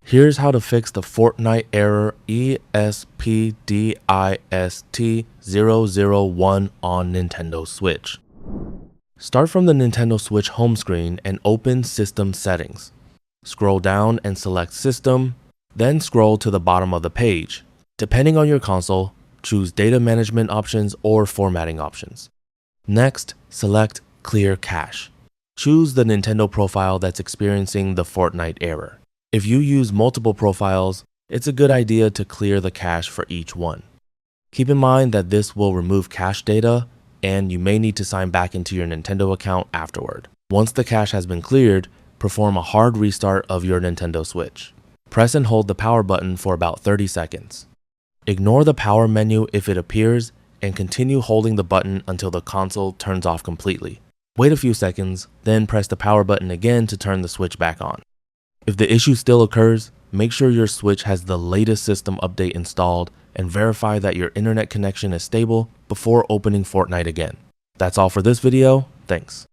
Here's how to fix the Fortnite error ESP-DIST-001 on Nintendo Switch. Start from the Nintendo Switch home screen and open System Settings. Scroll down and select System, then scroll to the bottom of the page. Depending on your console, choose Data Management options or Formatting options. Next, select Clear Cache. Choose the Nintendo profile that's experiencing the Fortnite error. If you use multiple profiles, it's a good idea to clear the cache for each one. Keep in mind that this will remove cache data, and you may need to sign back into your Nintendo account afterward. Once the cache has been cleared, perform a hard restart of your Nintendo Switch. Press and hold the power button for about 30 seconds. Ignore the power menu if it appears, and continue holding the button until the console turns off completely. Wait a few seconds, then press the power button again to turn the Switch back on. If the issue still occurs, make sure your Switch has the latest system update installed and verify that your internet connection is stable before opening Fortnite again. That's all for this video. Thanks.